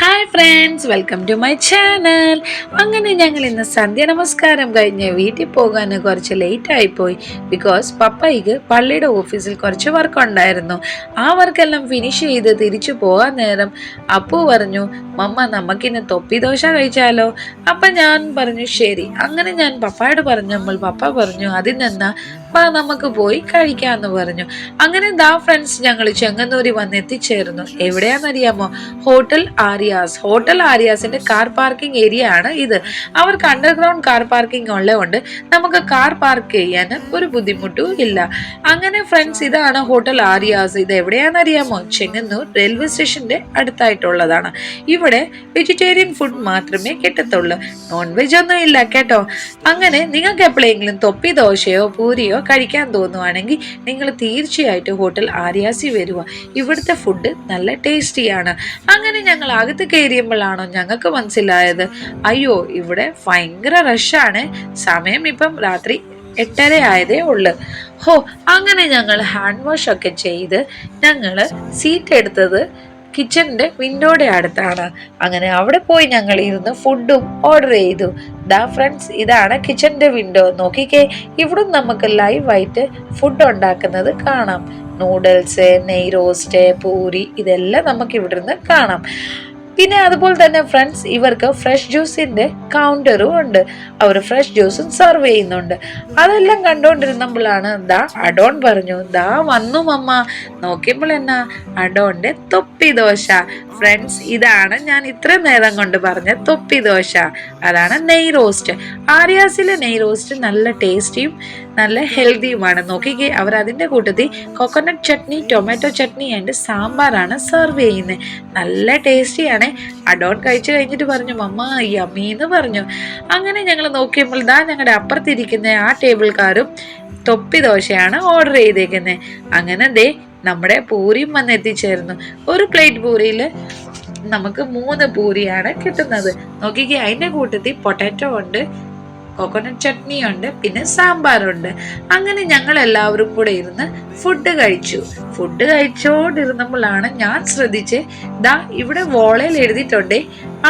Hi friends, welcome to my channel. അങ്ങനെ ഞങ്ങൾ ഇന്ന് സന്ധ്യ നമസ്കാരം കഴിഞ്ഞ് വീട്ടിൽ പോകാൻ കുറച്ച് ലേറ്റ് ആയിപ്പോയി. ബിക്കോസ് പപ്പയ്ക്ക് പള്ളിയുടെ ഓഫീസിൽ കുറച്ച് വർക്ക് ഉണ്ടായിരുന്നു. ആ വർക്കെല്ലാം ഫിനിഷ് ചെയ്ത് തിരിച്ചു പോകാൻ നേരം അപ്പു പറഞ്ഞു, മമ്മ നമുക്കിന്ന് തൊപ്പി ദോശ കഴിച്ചാലോ. അപ്പം ഞാൻ പറഞ്ഞു ശരി. അങ്ങനെ ഞാൻ പപ്പായോട് പറഞ്ഞപ്പോൾ പപ്പ പറഞ്ഞു അതിനെന്നാ നമുക്ക് പോയി കഴിക്കാമെന്ന് പറഞ്ഞു. അങ്ങനെ ഫ്രണ്ട്സ് ഞങ്ങൾ ചെങ്ങന്നൂരി വന്ന് എത്തിച്ചേർന്നു. എവിടെയാണെന്നറിയാമോ? ഹോട്ടൽ ആര്യാസിന്റെ കാർ പാർക്കിംഗ് ഏരിയ ആണ് ഇത്. അവർക്ക് അണ്ടർഗ്രൗണ്ട് കാർ പാർക്കിംഗ് ഉള്ളതുകൊണ്ട് നമുക്ക് കാർ പാർക്ക് ചെയ്യാൻ ഒരു ബുദ്ധിമുട്ടും ഇല്ല. അങ്ങനെ ഫ്രണ്ട്സ്, ഇതാണ് ഹോട്ടൽ ആര്യാസ്. ഇത് എവിടെയാണെന്നറിയാമോ? ചെങ്ങന്നൂർ റെയിൽവേ സ്റ്റേഷന്റെ അടുത്തായിട്ടുള്ളതാണ്. ഇവിടെ വെജിറ്റേറിയൻ ഫുഡ് മാത്രമേ കിട്ടത്തുള്ളൂ, നോൺ വെജ് ഒന്നും ഇല്ല കേട്ടോ. അങ്ങനെ നിങ്ങൾക്ക് എപ്പോഴെങ്കിലും തൊപ്പി ദോശയോ പൂരിയോ കഴിക്കാൻ തോന്നുവാണെങ്കിൽ നിങ്ങൾ തീർച്ചയായിട്ടും ഹോട്ടൽ ആര്യാസി വരുക. ഇവിടുത്തെ ഫുഡ് നല്ല ടേസ്റ്റിയാണ്. അങ്ങനെ ഞങ്ങൾ അകത്ത് കയറിയുമ്പോഴാണോ ഞങ്ങൾക്ക് മനസ്സിലായത്, അയ്യോ ഇവിടെ ഭയങ്കര റഷാണ്. സമയം ഇപ്പം രാത്രി 8:30 ആയതേ ഉള്ളു. അങ്ങനെ ഞങ്ങൾ ഹാൻഡ് വാഷ് ഒക്കെ ചെയ്ത് ഞങ്ങൾ സീറ്റ് എടുത്തത് കിച്ചണിന്റെ വിൻഡോയുടെ അടുത്താണ്. അങ്ങനെ അവിടെ പോയി ഞങ്ങൾ ഇരുന്ന് ഫുഡും ഓർഡർ ചെയ്തു. ഫ്രണ്ട്സ്, ഇതാണ് കിച്ചണിന്റെ വിൻഡോ. നോക്കിക്കേ, ഇവിടെ നമുക്ക് ലൈവായിട്ട് ഫുഡ് ഉണ്ടാക്കുന്നത് കാണാം. നൂഡിൽസ്, നെയ് റോസ്റ്റ്, പൂരി, ഇതെല്ലാം നമുക്ക് ഇവിടെ നിന്ന് കാണാം. പിന്നെ അതുപോലെ തന്നെ ഫ്രണ്ട്സ്, ഇവർക്ക് ഫ്രഷ് ജ്യൂസിന്റെ കൗണ്ടറും ഉണ്ട്. അവർ ഫ്രഷ് ജ്യൂസും സെർവ് ചെയ്യുന്നുണ്ട്. അതെല്ലാം കണ്ടുകൊണ്ടിരുന്നപ്പോഴാണ് അഡോൺ പറഞ്ഞു, വന്നു മമ്മ. നോക്കിയപ്പോൾ എന്നാ അഡോന്റെ തൊപ്പി ദോശ. ഫ്രണ്ട്സ്, ഇതാണ് ഞാൻ ഇത്രയും നേരം കൊണ്ട് പറഞ്ഞ തൊപ്പി ദോശ. അതാണ് നെയ് റോസ്റ്റ്. ആര്യാസിലെ നെയ് റോസ്റ്റ് നല്ല ടേസ്റ്റിയും നല്ല ഹെൽത്തിയുമാണ്. നോക്കിക്കേ, അവർ അതിൻ്റെ കൂട്ടത്തിൽ coconut chutney, tomato chutney and സാമ്പാറാണ് സെർവ് ചെയ്യുന്നത്. നല്ല ടേസ്റ്റിയാണ്. അഡോൺ കഴിച്ചു കഴിഞ്ഞിട്ട് പറഞ്ഞു, മമ്മ യമ്മി എന്ന് പറഞ്ഞു. അങ്ങനെ ഞങ്ങൾ നോക്കിയപ്പോൾ ഞങ്ങളുടെ അപ്പുറത്തിരിക്കുന്ന ആ ടേബിൾക്കാരും തൊപ്പി ദോശയാണ് ഓർഡർ ചെയ്തേക്കുന്നത്. അങ്ങനെ നമ്മുടെ പൂരിയും വന്ന് എത്തിച്ചേർന്നു. ഒരു പ്ലേറ്റ് പൂരിയിൽ നമുക്ക് 3 പൂരിയാണ് കിട്ടുന്നത്. നോക്കിക്കേ, അതിൻ്റെ കൂട്ടത്തിൽ പൊട്ടാറ്റോ ഉണ്ട്, കോക്കനട്ട് ചട്നി ഉണ്ട്, പിന്നെ സാമ്പാറുണ്ട്. അങ്ങനെ ഞങ്ങൾ എല്ലാവരും കൂടെ ഇരുന്ന് ഫുഡ് കഴിച്ചു. ഫുഡ് കഴിച്ചോണ്ടിരുന്നപ്പോഴാണ് ഞാൻ ശ്രദ്ധിച്ച് ഇവിടെ വോളയിൽ എഴുതിയിട്ടുണ്ടേ,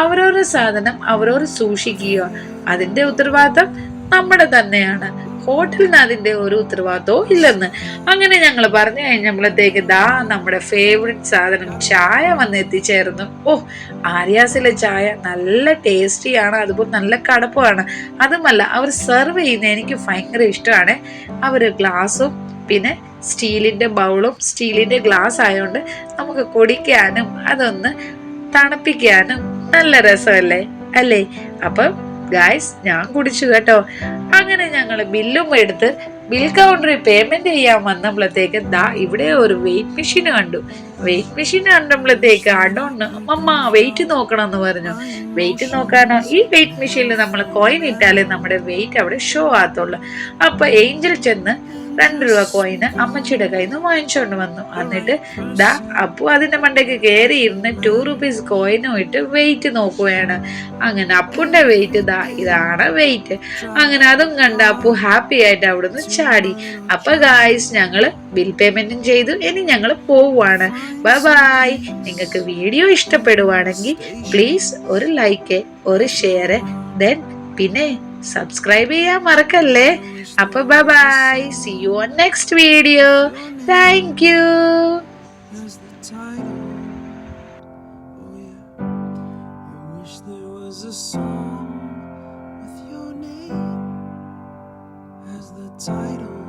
അവരവരുടെ സാധനം അവരവർ സൂക്ഷിക്കുക. അതിന്റെ ഉത്തരവാദിത്തം നമ്മുടെ തന്നെയാണ്. ഹോട്ടലിന് അതിന്റെ ഒരു ഉത്തരവാദിത്തവും ഇല്ലെന്ന്. അങ്ങനെ ഞങ്ങൾ പറഞ്ഞു കഴിഞ്ഞപ്പോഴത്തേക്ക് നമ്മുടെ ഫേവറേറ്റ് സാധനം ചായ വന്ന് എത്തിച്ചേർന്നു. ആര്യാസിലെ ചായ നല്ല ടേസ്റ്റിയാണ്, അതുപോലെ നല്ല കടപ്പമാണ്. അതുമല്ല, അവർ സെർവ് ചെയ്യുന്ന എനിക്ക് ഭയങ്കര ഇഷ്ടമാണ്. അവർ ഗ്ലാസും പിന്നെ സ്റ്റീലിന്റെ ബൗളും സ്റ്റീലിന്റെ ഗ്ലാസ് ആയതുകൊണ്ട് നമുക്ക് കുടിക്കാനും അതൊന്ന് തണുപ്പിക്കാനും നല്ല രസമല്ലേ അല്ലേ? അപ്പം ഗായ്സ്, ഞാൻ കുടിച്ചു കേട്ടോ. അങ്ങനെ ഞങ്ങൾ ബില്ലും എടുത്ത് ബിൽ കൗണ്ടറിൽ പേയ്മെന്റ് ചെയ്യാൻ വന്നപ്പോഴത്തേക്ക് ഇവിടെ ഒരു വെയിറ്റ് മെഷീൻ കണ്ടു. വെയിറ്റ് മെഷീൻ കണ്ടപ്പോഴത്തേക്ക് അഡോണ്, മമ്മ വെയിറ്റ് നോക്കണം എന്ന് പറഞ്ഞു. വെയിറ്റ് നോക്കാനോ? ഈ വെയിറ്റ് മെഷീനിൽ നമ്മൾ കോയിൻ ഇട്ടാലേ നമ്മുടെ വെയിറ്റ് അവിടെ ഷോ ആകത്തുള്ളൂ. അപ്പൊ ഏഞ്ചൽ ചെന്ന് 2 രൂപ കോയിന് അമ്മച്ചിയുടെ കയ്യിൽ നിന്ന് വാങ്ങിച്ചോണ്ട് വന്നു. എന്നിട്ട് അപ്പു അതിന്റെ മണ്ടയ്ക്ക് കയറി ഇരുന്ന് 2 റുപ്പീസ് കോയിനും ഇട്ട് വെയിറ്റ് നോക്കുകയാണ്. അങ്ങനെ അപ്പുന്റെ വെയിറ്റ് ഇതാണ് വെയിറ്റ്. അങ്ങനെ അതും കണ്ട അപ്പു ഹാപ്പി ആയിട്ട് അവിടുന്ന് ചാടി. അപ്പൊ ഗായ്സ്, ഞങ്ങള് ബിൽ പേയ്മെന്റും ചെയ്തു. ഇനി ഞങ്ങൾ പോവുകയാണ്. Bye bye. നിങ്ങൾക്ക് വീഡിയോ ഇഷ്ടപ്പെടുവാണെങ്കിൽ പ്ലീസ് ഒരു ലൈക്ക്, ഒരു ഷെയർ, ദെൻ പിന്നെ സബ്സ്ക്രൈബ് ചെയ്യാൻ മറക്കല്ലേ. അപ്പൊ bye bye. See you on next video. Thank you. Title